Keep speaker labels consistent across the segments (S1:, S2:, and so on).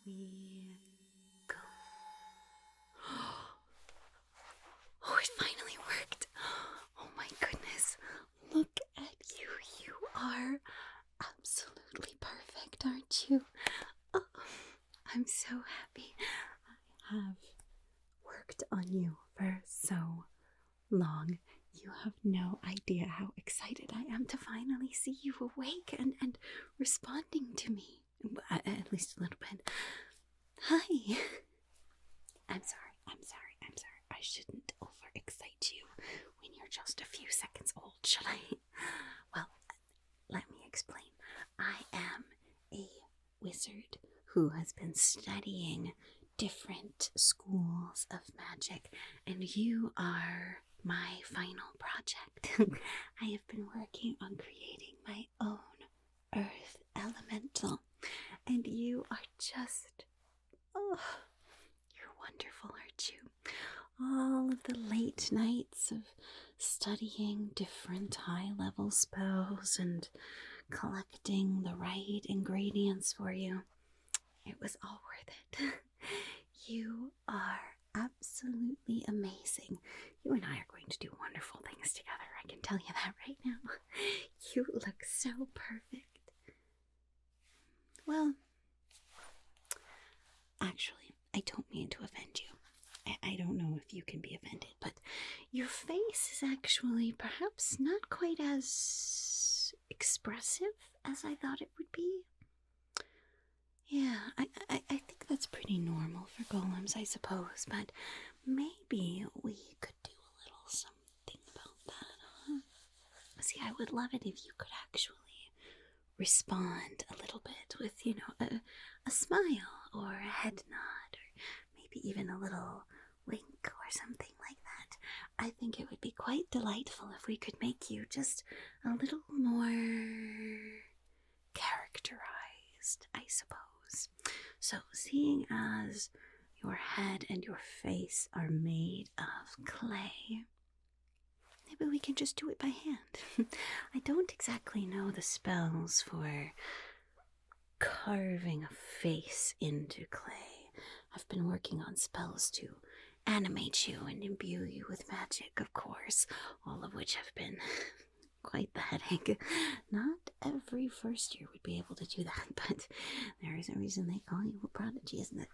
S1: we go. Oh, it finally worked. Oh my goodness. Look at you. You are absolutely perfect, aren't you? Oh, I'm so happy. I have worked on you for so long. You have no idea how excited I am to finally see you awake and responding to me. At least a little bit. Hi. I'm sorry. I shouldn't overexcite you when you're just a few seconds old, should I? Well, let me explain. I am a wizard who has been studying different schools of magic, and you are my final project. I have been working on creating my own earth elemental, and you are just, oh, you're wonderful, aren't you? All of the late nights of studying different high-level spells and collecting the right ingredients for you, it was all worth it. You are absolutely amazing. You and I are going to do wonderful things together. I can tell you that right now. You look so perfect. Well, actually, I don't mean to offend you. I don't know if you can be offended, but your face is actually perhaps not quite as expressive as I thought it would be. Yeah, I think that's pretty normal for golems, I suppose, but maybe we could do a little something about that, huh? See, I would love it if you could actually respond a little bit with, a smile or a head nod, or maybe even a little wink or something like that. I think it would be quite delightful if we could make you just a little more characterized, I suppose. So, seeing as your head and your face are made of clay, maybe we can just do it by hand. I don't exactly know the spells for carving a face into clay. I've been working on spells to animate you and imbue you with magic, of course, all of which have been quite the headache. Not every first year would be able to do that, but there is a reason they call you a prodigy, isn't it?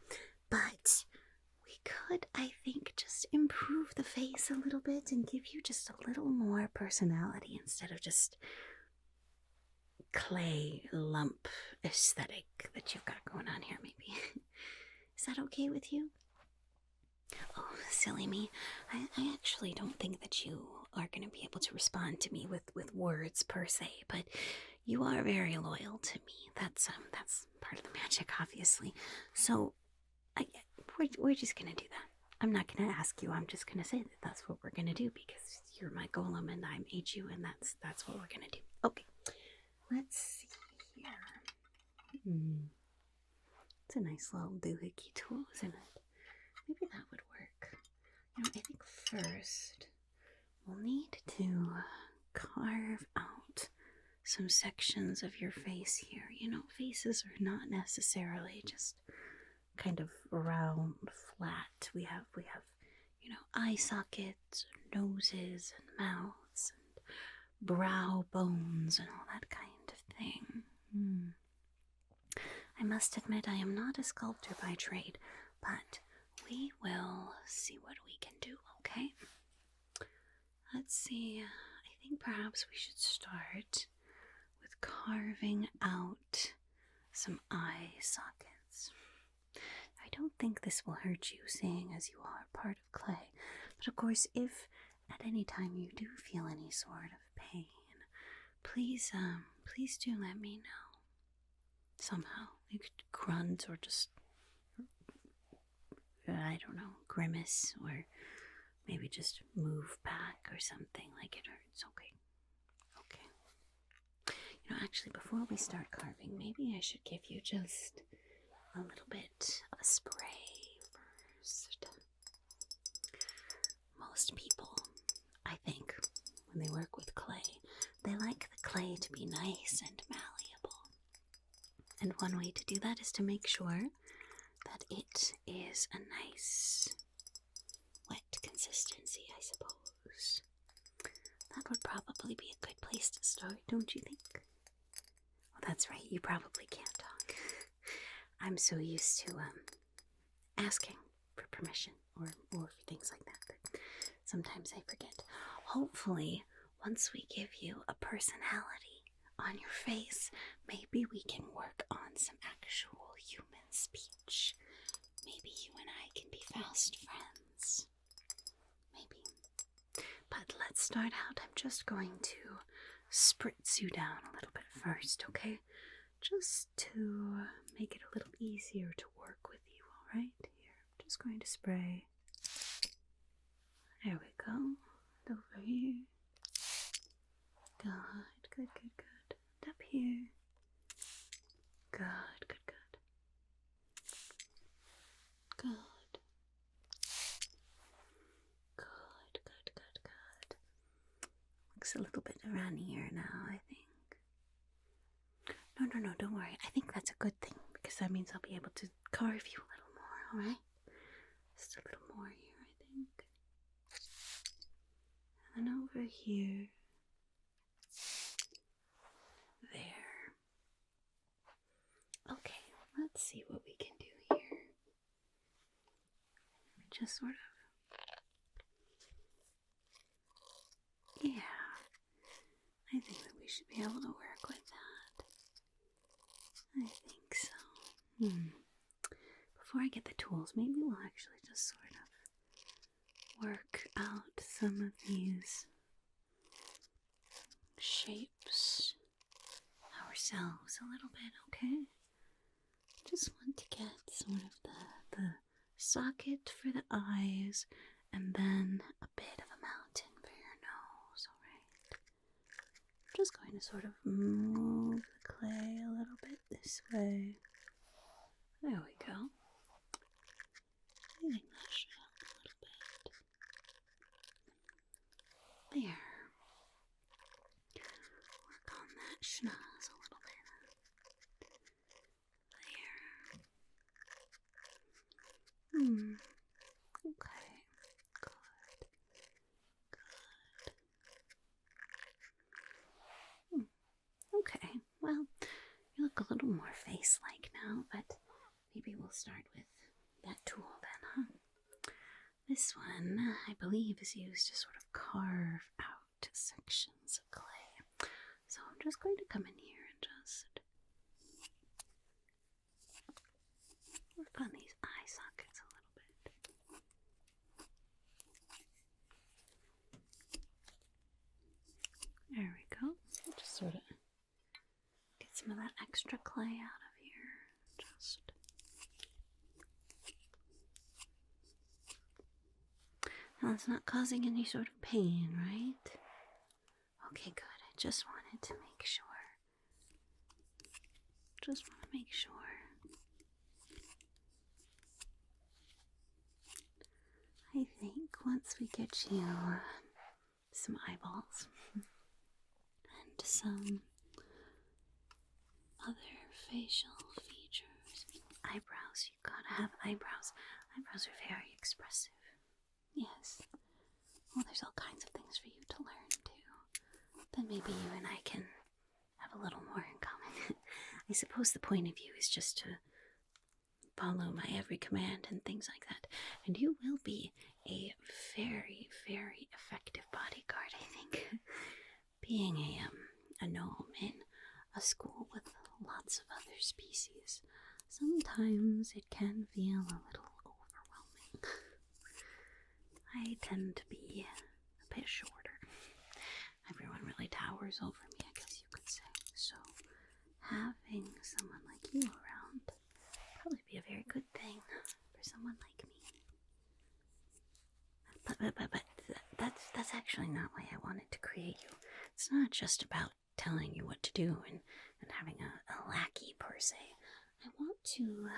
S1: But we could, I think, just improve the face a little bit and give you just a little more personality instead of just clay lump aesthetic that you've got going on here, maybe. Is that okay with you? Oh, silly me. I actually don't think that you are going to be able to respond to me with words per se, but you are very loyal to me. That's part of the magic, obviously. So we're just going to do that. I'm not going to ask you. I'm just going to say that that's what we're going to do because you're my golem and I made you, and that's what we're going to do. Okay. Let's see here. It's a nice little doohickey tool, isn't it? Maybe that would work. I think first we'll need to carve out some sections of your face here. Faces are not necessarily just kind of round, flat. We have eye sockets, noses, and mouths, and brow bones, and all that kind of thing. I must admit I am not a sculptor by trade, but we will see what we can do, okay? Let's see, I think perhaps we should start with carving out some eye sockets. I don't think this will hurt you, seeing as you are part of clay, but of course, if at any time you do feel any sort of pain, please do let me know. Somehow, you could grunt or just, I don't know, grimace, or maybe just move back or something like it hurts. Okay. Actually, before we start carving, maybe I should give you just a little bit of a spray first. Most people, I think, when they work with clay, they like the clay to be nice and malleable. And one way to do that is to make sure that it is a nice wet consistency, I suppose. That would probably be a good place to start, don't you think? Well, that's right, you probably can't talk. I'm so used to asking for permission or for things like that sometimes I forget. Hopefully, once we give you a personality on your face, maybe we can work on some actual human speech. Maybe you and I can be fast friends. Maybe. But let's start out. I'm just going to spritz you down a little bit first, okay? Just to make it a little easier to work with you, alright? Here, I'm just going to spray. There we go. And over here. Good, good, good, good. And up here. Good, good, good. Good. Good, good, good, good. Looks a little bit around here now, I think. No, don't worry. I think that's a good thing because that means I'll be able to carve you a little more, alright? Just a little more here, I think. And over here. There. Okay, let's see what we can do here. Just sort of. Yeah. I think that we should be able to work with that. I think so. Before I get the tools, maybe we'll actually just sort of work out some of these shapes ourselves a little bit, okay? Just want to get sort of the socket for the eyes and then a bit of a mountain for your nose, alright? I'm just going to sort of move the clay a little bit this way. There we go. I think that should help a little bit. There. Work on that schnoz a little bit. There. Okay. Good. Good. Okay. Well, you look a little more face-like now, but maybe we'll start with that tool then, huh? This one, I believe, is used to sort of carve out sections of clay. So I'm just going to come in here and just work on these eye sockets a little bit. There we go. Just sort of get some of that extra clay out of here. Just. Now it's not causing any sort of pain, right? Okay, good. I just wanted to make sure. Just want to make sure. I think once we get you some eyeballs and some other facial features, eyebrows, you gotta have eyebrows. Eyebrows are very expressive. Yes. Well, there's all kinds of things for you to learn too. Then maybe you and I can have a little more in common. I suppose the point of view is just to follow my every command and things like that. And you will be a very, very effective bodyguard, I think. Being a gnome in a school with lots of other species, sometimes it can feel a little overwhelming. I tend to be a bit shorter. Everyone really towers over me, I guess you could say. So having someone like you around would probably be a very good thing for someone like me. But that's actually not why I wanted to create you. It's not just about telling you what to do and having a lackey per se. I want to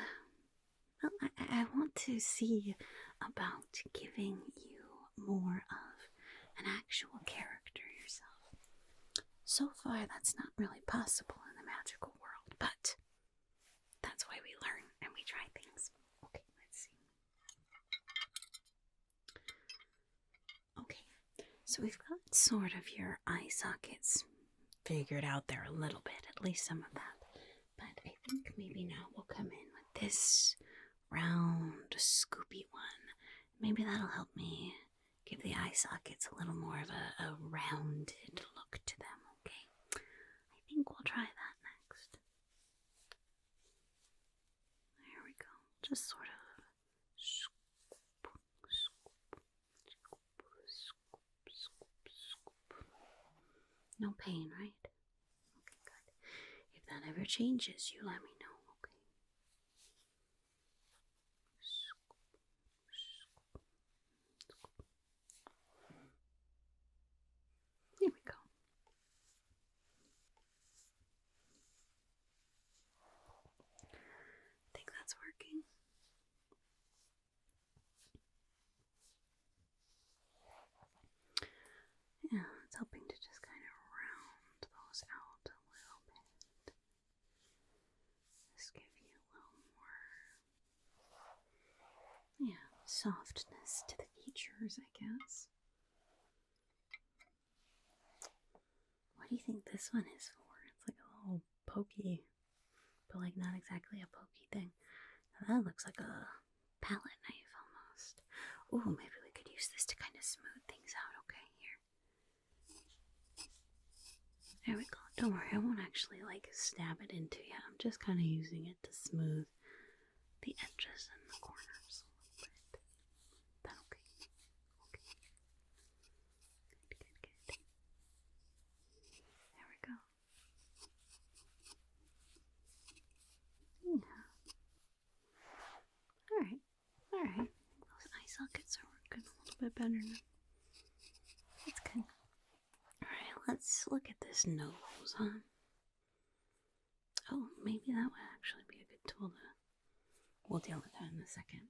S1: I want to see about giving you more of an actual character yourself. So far, that's not really possible in the magical world, but that's why we learn and we try things. So we've got sort of your eye sockets figured out there a little bit, at least some of that. But I think maybe now we'll come in with this round, scoopy one. Maybe that'll help me give the eye sockets a little more of a rounded look to them, okay? I think we'll try that next. There we go. Just sort of scoop, scoop, scoop, scoop, scoop, scoop. No pain, right? Okay, good. If that ever changes, you let me know, okay? Scoop, scoop, scoop. There we go. I think that's working. Yeah, it's helping to just kind of round those out a little bit. Just give you a little more, softness to the features, I guess. What do you think this one is for? It's like a little pokey, but like not exactly a pokey thing. Now that looks like a palette knife almost. Ooh, maybe we could use this to kind of smooth things out, okay? Here. There we go. Don't worry, I won't actually like stab it into you. I'm just kind of using it to smooth the edges and the corners a little bit. That okay? Okay. Good, good, good. There we go. Yeah. Alright. Alright. Those eye sockets are working a little bit better now. That's good. Alright, let's look at this nose, huh? Oh, maybe that would actually be a good tool to... We'll deal with that in a second.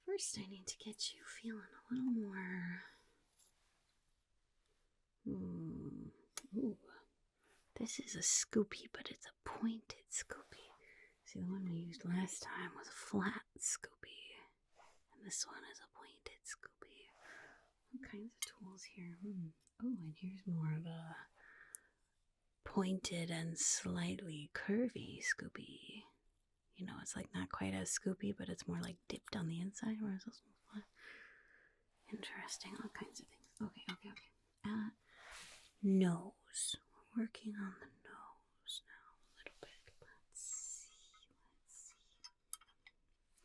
S1: First, I need to get you feeling a little more... Ooh. This is a scoopy, but it's a pointed scoopy. See, the one we used last time was a flat scoopy. And this one is a pointed scoopy. What kinds of tools here? Oh, and here's more of a pointed and slightly curvy scoopy. You know, it's like not quite as scoopy, but it's more like dipped on the inside, whereas this one's flat. Interesting, all kinds of things. Okay. Nose. We're working on the nose now a little bit. Let's see.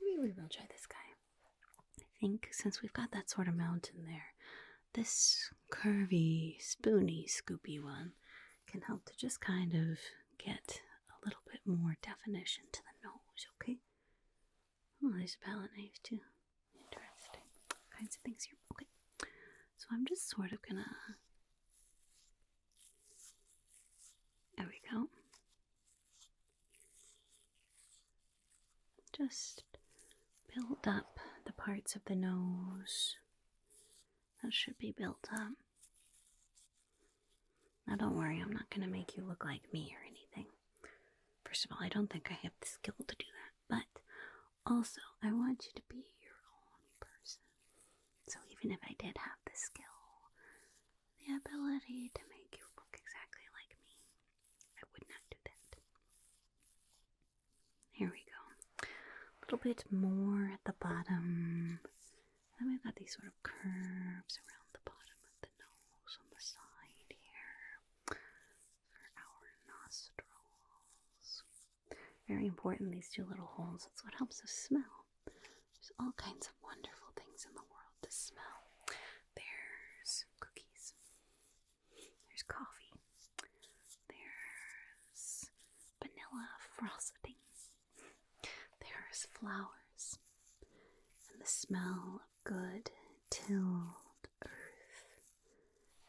S1: Maybe we will try this guy. I think since we've got that sort of mountain there, this curvy, spoony, scoopy one can help to just kind of get a little bit more definition to the nose, okay? Oh, there's a palette knife too. Interesting. All kinds of things here. Okay. So I'm just sort of gonna... There we go. Just build up the parts of the nose that should be built up. Now don't worry, I'm not going to make you look like me or anything. First of all, I don't think I have the skill to do that, but also I want you to be your own person. So even if I did have the skill, the ability to make you look exactly like me, I would not do that. Here we go. A little bit more at the bottom. Then we've got these sort of curves around the bottom of the nose on the side here for our nostrils. Very important, these two little holes. That's what helps us smell. There's all kinds of wonderful things in the world to smell. There's cookies. There's coffee. There's vanilla frosting. There's flowers. And the smell of good tilled earth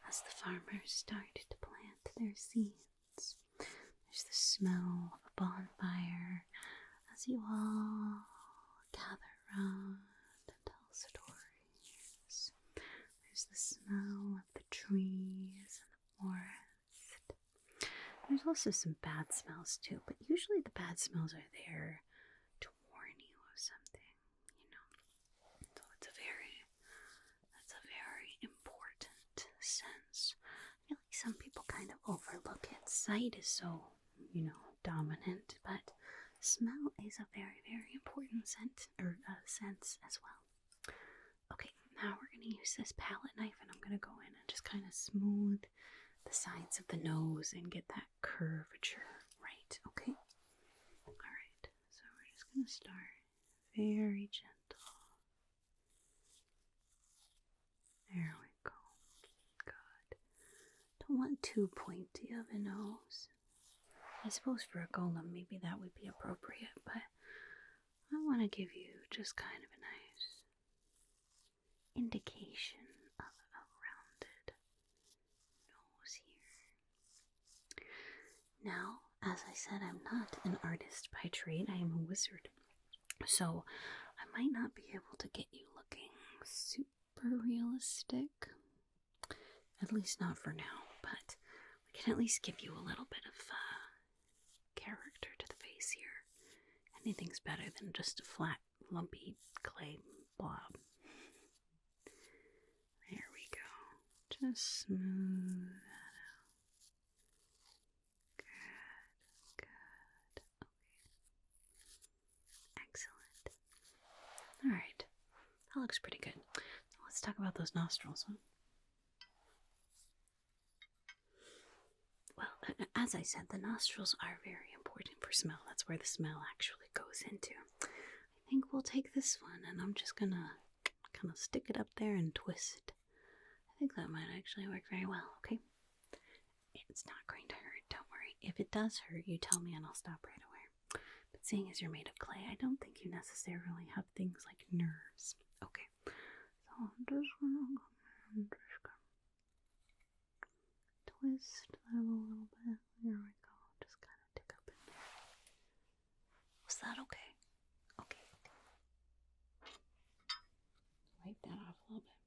S1: as the farmers started to plant their seeds. There's the smell of a bonfire as you all gather around and tell stories. There's the smell of the trees and the forest. There's also some bad smells too, but usually the bad smells are there to warn you of something, you know. So that's a very important sight is so, dominant, but smell is a very, very important sense as well. Okay, now we're going to use this palette knife, and I'm going to go in and just kind of smooth the sides of the nose and get that curvature right, okay? Alright, so we're just going to start very gentle. There we go. Good. Don't want too pointy of a nose. I suppose for a golem maybe that would be appropriate, but I want to give you just kind of a nice indication of a rounded nose here. Now, as I said, I'm not an artist by trade, I am a wizard. So I might not be able to get you looking super realistic, at least not for now, but we can at least give you a little bit of character to the face here. Anything's better than just a flat, lumpy clay blob. There we go. Just smooth that out. Good. Okay. Excellent. Alright. That looks pretty good. Now let's talk about those nostrils, huh? Well, as I said, the nostrils are very important for smell. That's where the smell actually goes into. I think we'll take this one, and I'm just gonna kind of stick it up there and twist. I think that might actually work very well, okay? It's not going to hurt, don't worry. If it does hurt, you tell me and I'll stop right away. But seeing as you're made of clay, I don't think you necessarily have things like nerves. Okay, so I'm just gonna go and just twist them a little bit. There we go. Just kind of dig up in there. Was that okay? Okay. Wipe that off a little bit.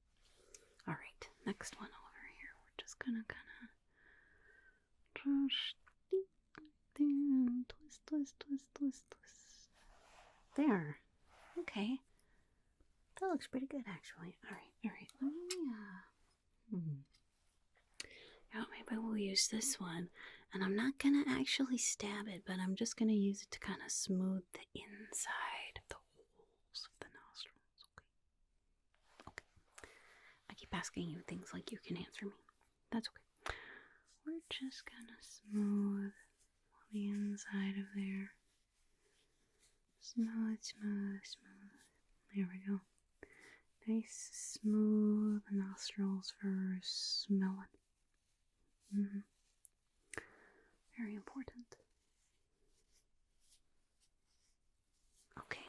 S1: Alright, next one over here. We're just gonna kind of just there and twist. There. Okay. That looks pretty good, actually. Alright. Let me, maybe we'll use this one. And I'm not gonna actually stab it, but I'm just gonna use it to kind of smooth the inside of the holes of the nostrils. Okay. I keep asking you things like you can answer me. That's okay. We're just gonna smooth the inside of there. Smooth. There we go. Nice, smooth nostrils for smelling. Very important. Okay.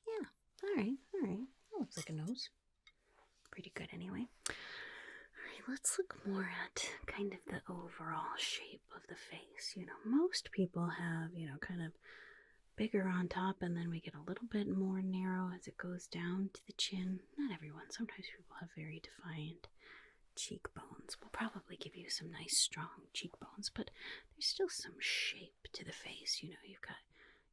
S1: Yeah, alright. That looks like a nose. Pretty good anyway. Alright, let's look more at kind of the overall shape of the face. Most people have, kind of bigger on top, and then we get a little bit more narrow as it goes down to the chin. Not everyone. Sometimes people have very defined cheekbones. We'll probably give you some nice strong cheekbones, but there's still some shape to the face. You've got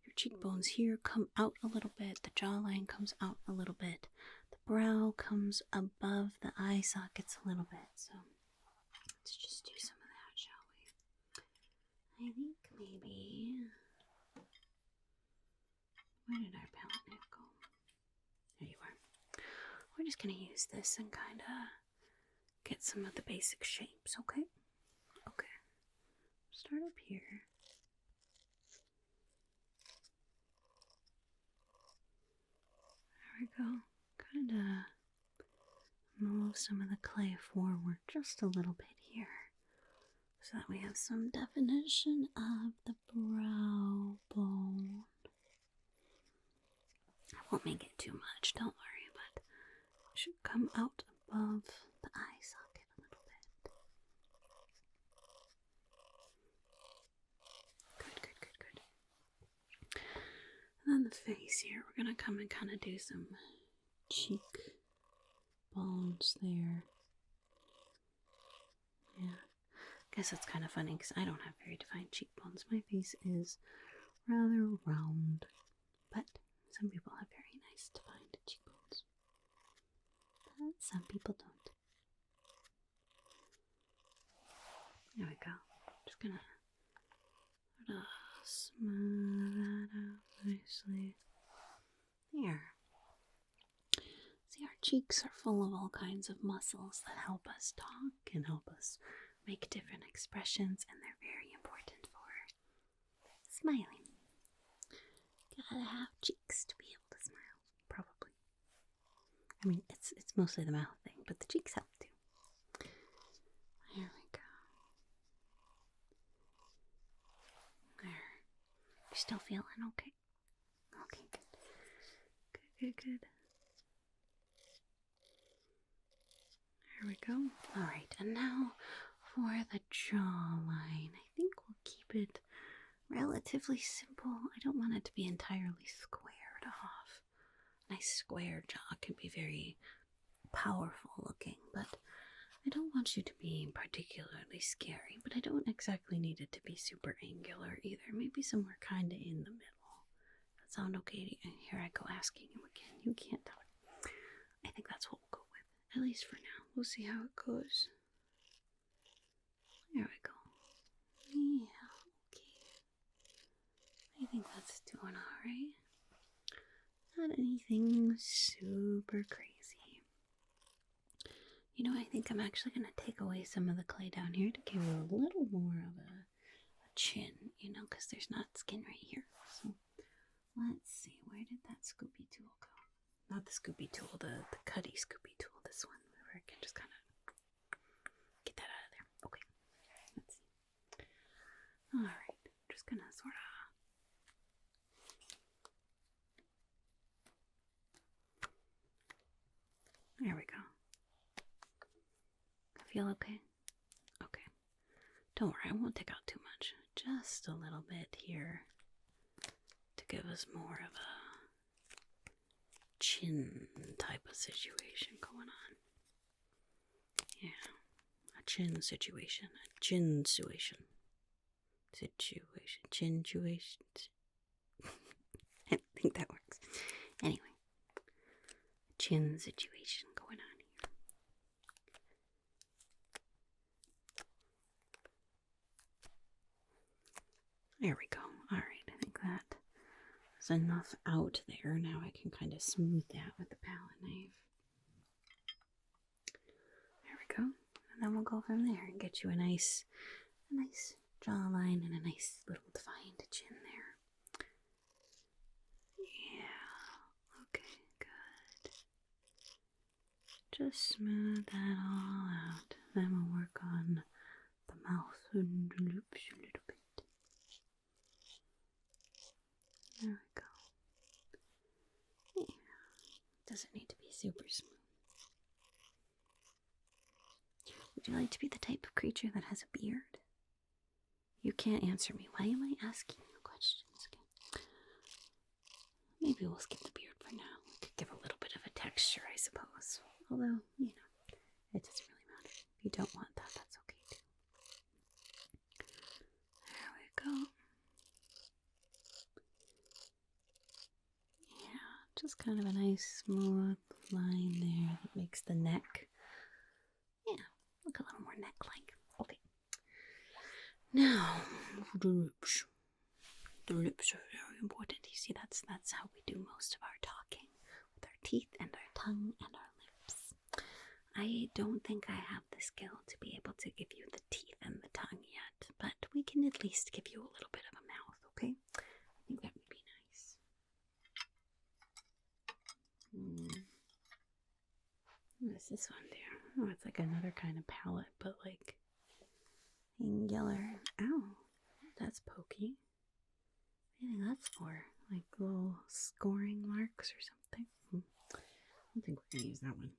S1: your cheekbones here come out a little bit, the jawline comes out a little bit, the brow comes above the eye sockets a little bit. So let's just do some of that, shall we? I think maybe, where did our palette knife go? There you are. We're just gonna use this and kind of get some of the basic shapes, okay? Okay. Start up here. There we go. Kind of move some of the clay forward just a little bit here so that we have some definition of the brow bone. I won't make it too much, don't worry, but it should come out above the eye socket a little bit. Good. And then the face here, we're gonna come and kind of do some cheek bones there. Yeah, I guess that's kind of funny because I don't have very defined cheekbones. My face is rather round, but some people have very nice defined cheekbones. But some people don't. There we go. Just gonna sort of smooth that out nicely. There. See, our cheeks are full of all kinds of muscles that help us talk and help us make different expressions, and they're very important for smiling. Gotta have cheeks to be able to smile, probably. I mean, it's mostly the mouth thing, but the cheeks help too. There we go. There. You still feeling okay? Okay, good. Good. There we go. Alright, and now for the jawline. I think we'll keep it relatively simple. I don't want it to be entirely squared off. A nice square jaw can be very powerful looking, but I don't want you to be particularly scary, but I don't exactly need it to be super angular either. Maybe somewhere kind of in the middle. That sound okay? Here I go asking you again. You can't tell it. I think that's what we'll go with, at least for now. We'll see how it goes. There we go. Yeah, okay. I think that's doing alright. Not anything super crazy. You know, I think I'm actually going to take away some of the clay down here to give you a little more of a chin, you know, because there's not skin right here. So, let's see. Where did that scoopy tool go? Not the scoopy tool, the cutty scoopy tool. This one, where I can just kind of get that out of there. Okay. Let's see. Alright. Just going to sort of... There we go. Feel okay? Okay. Don't worry, I won't take out too much. Just a little bit here to give us more of a chin type of situation going on. Yeah. A chin situation. A chin situation. Chin situation. I think that works. Anyway. Chin situation going on here. There we go. Alright, I think that is enough out there. Now I can kind of smooth that with the palette knife. There we go. And then we'll go from there and get you a nice jawline and a nice little defined chin there. Yeah. Okay, good. Just smooth that all out. Then we'll work on the mouth and the lips a little bit. There we go. Yeah. Doesn't need to be super smooth. Would you like to be the type of creature that has a beard? You can't answer me. Why am I asking you questions again? Maybe we'll skip the beard for now. We could give a little bit of a texture, I suppose. Although, you know, it doesn't really matter. If you don't want that, that's okay too. There we go. Yeah, just kind of a nice smooth line there that makes the neck, yeah, look a little more neck-like. Okay. Now, the lips. The lips are very important. You see, that's how we do most of our talking, with our teeth and our tongue and our lips. I don't think I have the skill to be able to give you the teeth and the tongue yet, but we can at least give you a little bit of a mouth, okay? I think that would be nice. What's this one there? Oh, it's like another kind of palette, but like angular. Ow, that's pokey. I think that's for like little scoring marks or something. I don't think we're gonna use that one.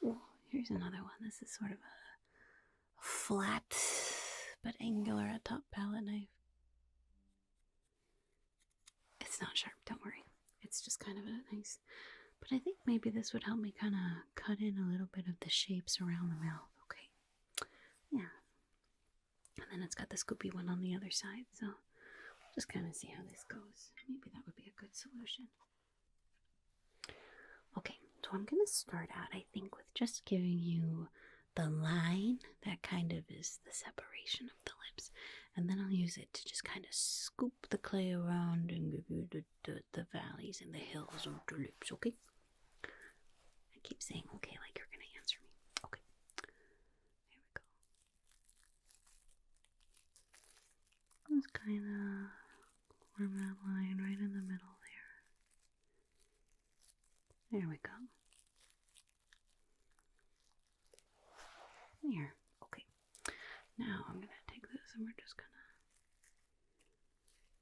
S1: Oh, here's another one. This is sort of a flat but angular at top palette knife. It's not sharp, don't worry. It's just kind of a nice, but I think maybe this would help me kind of cut in a little bit of the shapes around the mouth. Okay. Yeah. And then it's got the scoopy one on the other side, so just kind of see how this goes. Maybe that would be a good solution. Okay, so I'm going to start out, I think, with just giving you the line that kind of is the separation of the lips, and then I'll use it to just kind of scoop the clay around and give you the valleys and the hills of the lips, okay? I keep saying okay like you're gonna answer me. Okay. Here we go. Just kind of form that line right in the middle there. There we go. There. Okay. Now I'm going to take this and we're just going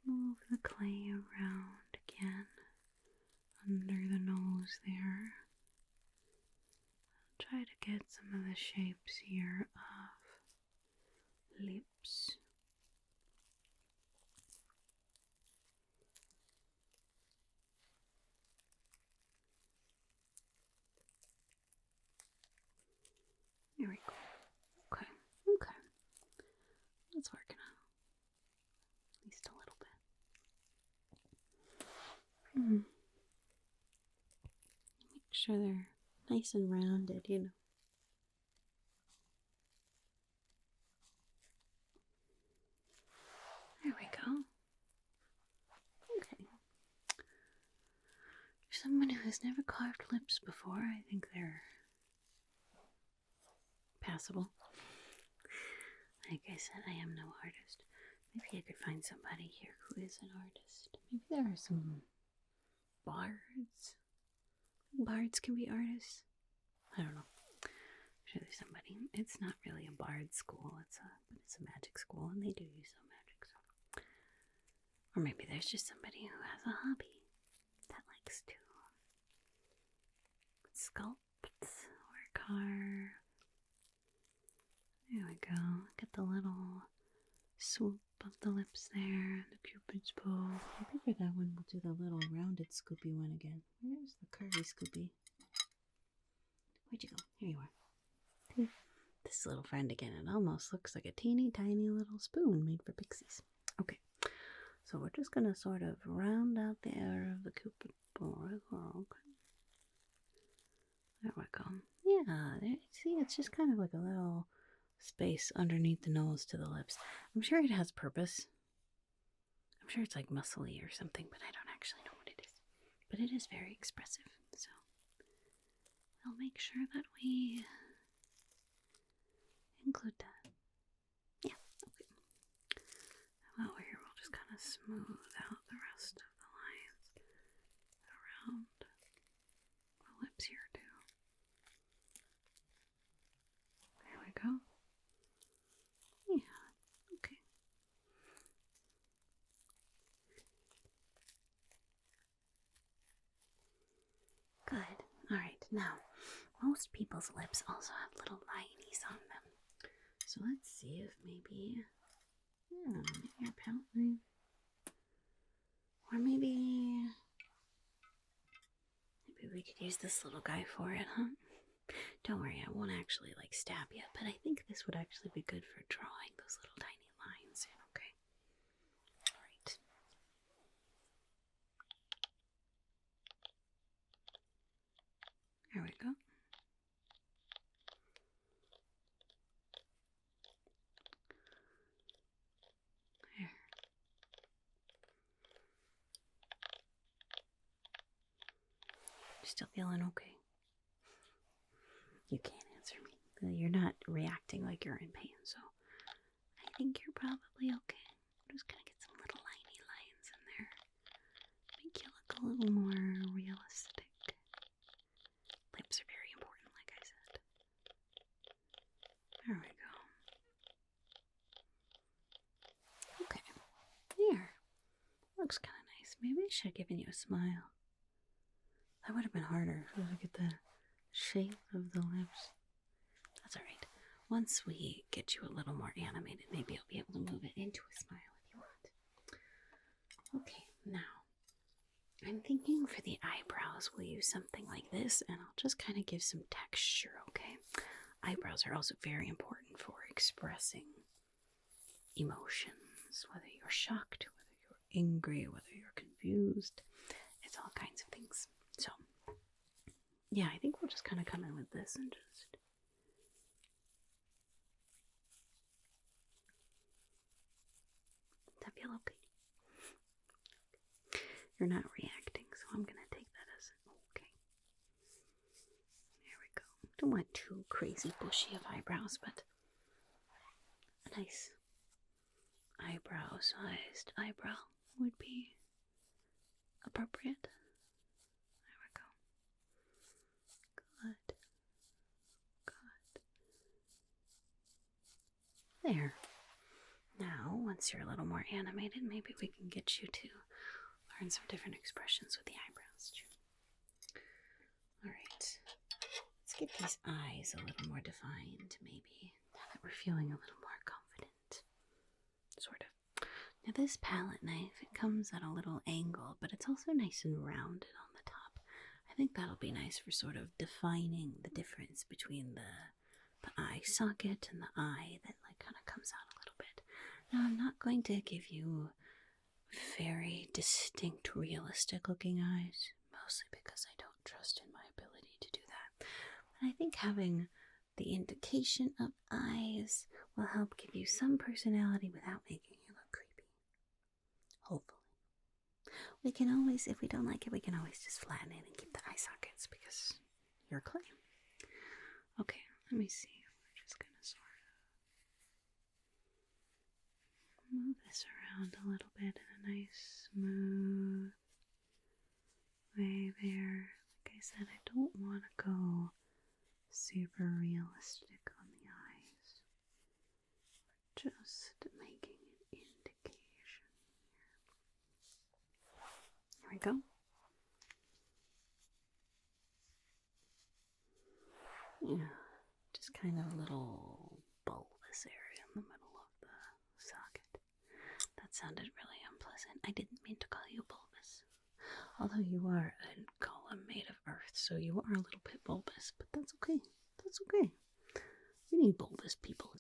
S1: to move the clay around again under the nose there. I'll try to get some of the shapes here of lips. There we go. Okay. Okay. That's working out. At least a little bit. Make sure they're nice and rounded, you know. There we go. Okay. For someone who has never carved lips before, I think they're passable. Like I said, I am no artist. Maybe I could find somebody here who is an artist. Maybe there are some bards. Bards can be artists. I don't know. I'm sure there's somebody. It's not really a bard school. It's a magic school, and they do use some magic. So. Or maybe there's just somebody who has a hobby that likes to sculpt or carve. There we go. Get the little swoop of the lips there, the cupid's bow. Maybe for that one we'll do the little rounded scoopy one again. Where's the curvy scoopy? Where'd you go? Here you are. This little friend again. It almost looks like a teeny tiny little spoon made for pixies. Okay, so we're just gonna sort of round out the area of the cupid's bow. Okay. There we go. Yeah, there, see, it's just kind of like a little space underneath the nose to the lips. I'm sure it has purpose. I'm sure it's like muscly or something, but I don't actually know what it is. But it is very expressive, so we'll make sure that we include that. Yeah, okay. While we're here, we'll just kind of smooth out the rest of the lines around the lips here too. There we go. Yeah, okay. Good. Alright, now, most people's lips also have little linies on them. So let's see if maybe your palette knife. Or maybe we could use this little guy for it, huh? Don't worry, I won't actually like stab you, but I think this would actually be good for drawing those little tiny lines in, okay? Alright. There we go. There. Still feeling okay? You can't answer me. You're not reacting like you're in pain, so I think you're probably okay. I'm just gonna get some little liney lines in there. Make you look a little more realistic. Lips are very important, like I said. There we go. Okay. There. Looks kind of nice. Maybe I should have given you a smile. That would have been harder to get the shape of the lips. That's alright. Once we get you a little more animated, maybe I'll be able to move it into a smile if you want. Okay, now, I'm thinking for the eyebrows, we'll use something like this, and I'll just kind of give some texture, okay? Eyebrows are also very important for expressing emotions, whether you're shocked, whether you're angry, whether you're confused. It's all kinds of things. So, yeah, I think we'll just kind of come in with this and just feel okay? You're not reacting, so I'm gonna take that as an okay. There we go. Don't want too crazy bushy of eyebrows, but a nice eyebrow-sized eyebrow would be appropriate. There we go. Good. Good. There. Now, once you're a little more animated, maybe we can get you to learn some different expressions with the eyebrows. Alright. Let's get these eyes a little more defined, maybe. Now that we're feeling a little more confident. Sort of. Now this palette knife, it comes at a little angle, but it's also nice and rounded on the top. I think that'll be nice for sort of defining the difference between the eye socket and the eye that like kind of comes out a little bit. Now I'm not going to give you very distinct, realistic looking eyes, mostly because I don't trust in my ability to do that. But I think having the indication of eyes will help give you some personality without making you look creepy. Hopefully. We can always, if we don't like it, we can always just flatten it and keep the eye sockets because you're clay. Okay, let me see. We're just going to sort of move this around a little bit in a nice, smooth way there. Like I said, I don't want to go super realistic on the eyes. We're just making an indication here. There we go. Yeah, just kind of a little bulbous area in the middle of the socket. That sounded really unpleasant. I didn't mean to call you bulbous. Although you are a golem made of earth, so you are a little bit bulbous, but that's okay. That's okay. We need bulbous people.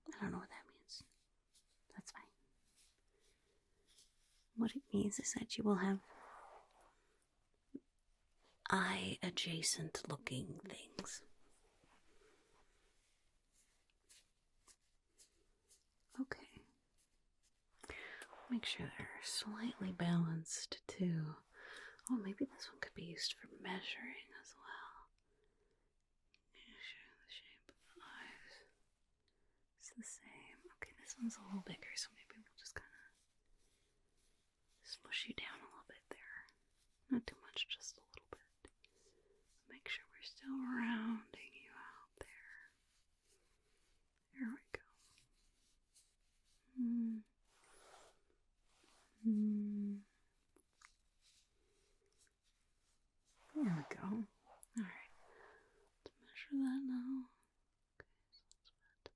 S1: I don't know what that means. That's fine. What it means is that you will have eye adjacent looking things. Okay. Make sure they're slightly balanced too. Oh, maybe this one could be used for measuring as well. Make sure the shape of the eyes is the same. Okay, this one's a little bigger, so maybe we'll just kind of smush you down a little bit there. Not too much, just a little bit. Make sure we're still rounding you out there. There we go. There we go. Alright. Let's measure that now. Okay, so that's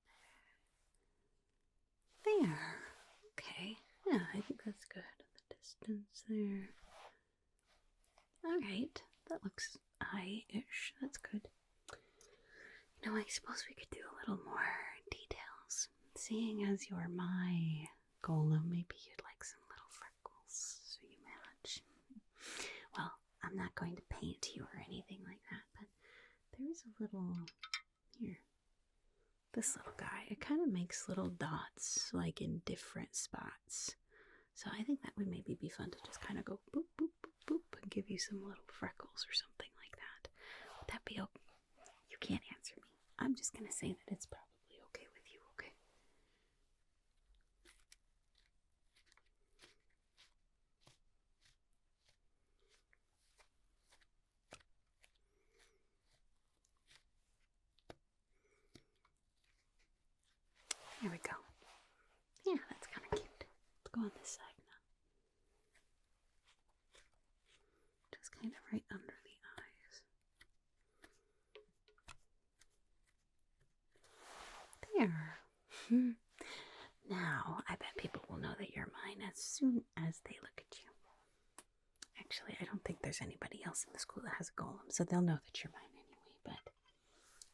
S1: there. Okay. Yeah, I think that's good. The distance there. Alright. That looks eye-ish. That's good. You know, I suppose we could do a little more details. Seeing as you're my golem, maybe you'd like some little freckles so you match. Well, I'm not going to paint you or anything like that, but there is a little, here, this little guy. It kind of makes little dots like in different spots. So I think that would maybe be fun to just kind of go boop, boop, boop, boop and give you some little freckles or something like that. Would that be okay? You can't answer me. I'm just going to say that it's probably okay with you, okay? There we go. Yeah, that's kind of cute. Let's go on this side now. Just kind of right under the eyes. There. Now, I bet people will know that you're mine as soon as they look at you. Actually, I don't think there's anybody else in the school that has a golem, so they'll know that you're mine anyway, but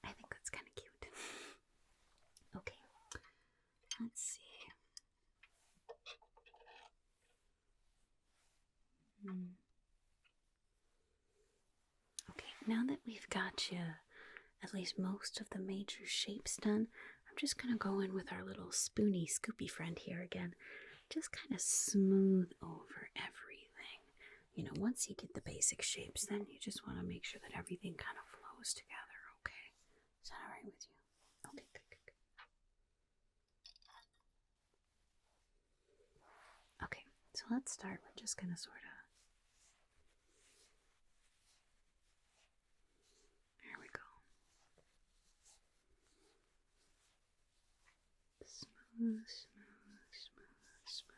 S1: I think that's kind of cute. Okay, let's see. Okay, now that we've got you at least most of the major shapes done, I'm just going to go in with our little spoony, scoopy friend here again. Just kind of smooth over everything. You know, once you get the basic shapes, then you just want to make sure that everything kind of flows together, okay? Is that all right with you? Okay, good, good, good. Okay, so let's start. We're just going to sort of... There we go. Smooth, smooth, smooth, smooth.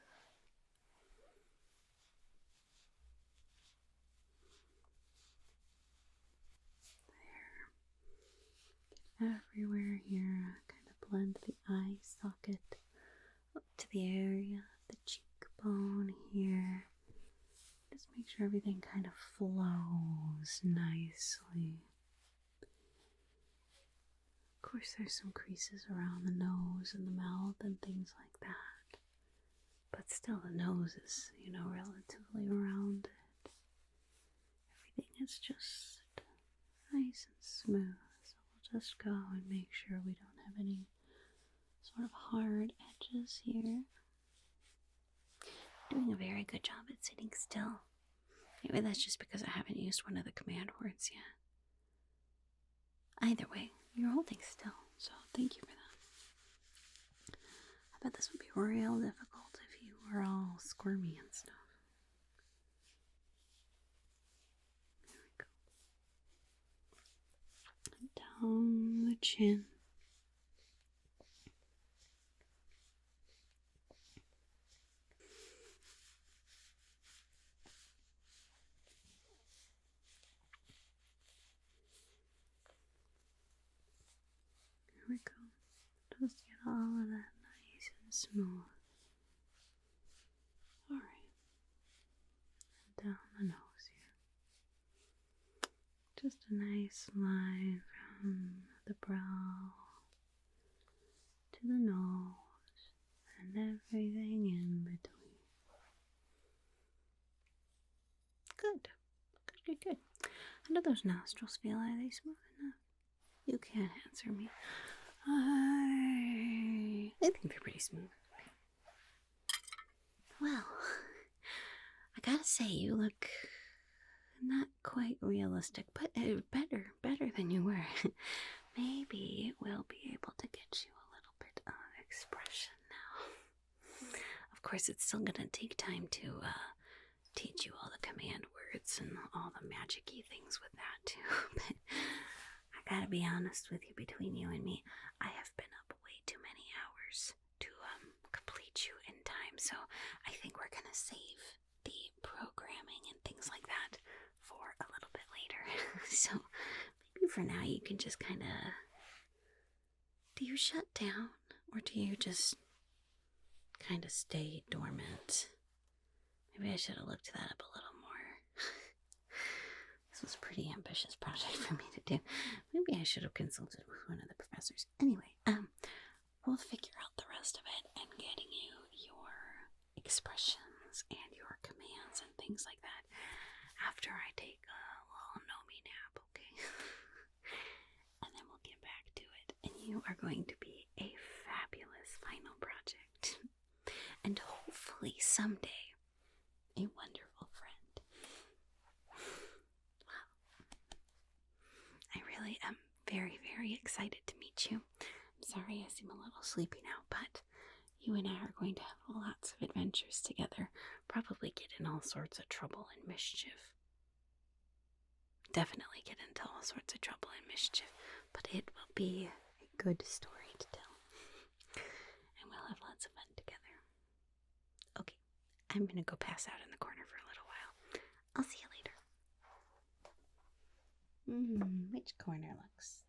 S1: There. Everywhere here. Kind of blend the eye socket up to the area, the cheekbone here. Just make sure everything kind of flows nicely. Of course, there's some creases around the nose and the mouth and things like that. But still, the nose is, you know, relatively rounded. Everything is just nice and smooth. So we'll just go and make sure we don't have any sort of hard edges here. Doing a very good job at sitting still. Maybe that's just because I haven't used one of the command words yet. Either way, you're holding still, so thank you for that. I bet this would be real difficult if you were all squirmy and stuff. There we go. Down the chin. There we go. Just get all of that nice and smooth. Alright. And down the nose here. Just a nice line from the brow to the nose and everything in between. Good. Good, good, good. How do those nostrils feel? Are they smooth enough? You can't answer me. I think they're pretty smooth. Well, I gotta say, you look not quite realistic, but better than you were. Maybe we'll be able to get you a little bit of expression now. Of course, it's still gonna take time to teach you all the command words and all the magic-y things with that too. But I gotta be honest with you, between you and me, I have been up way too many hours to complete you in time, so I think we're gonna save the programming and things like that for a little bit later. So maybe for now you can just kind of... Do you shut down, or do you just kind of stay dormant? Maybe I should have looked that up a little more. This was a pretty ambitious project for me to do. Maybe I should have consulted with one of the professors. Anyway, we'll figure out the rest of it and getting you your expressions and your commands and things like that after I take a little gnomey nap, okay? And then we'll get back to it. And you are going to be a fabulous final project. And hopefully someday, a wonderful friend. Wow. I really am very, very excited to meet you. I'm sorry I seem a little sleepy now, but you and I are going to have lots of adventures together. Probably get in all sorts of trouble and mischief. Definitely get into all sorts of trouble and mischief, but it will be a good story to tell. And we'll have lots of fun together. Okay, I'm gonna go pass out in the corner for a little while. I'll see you later. Which corner looks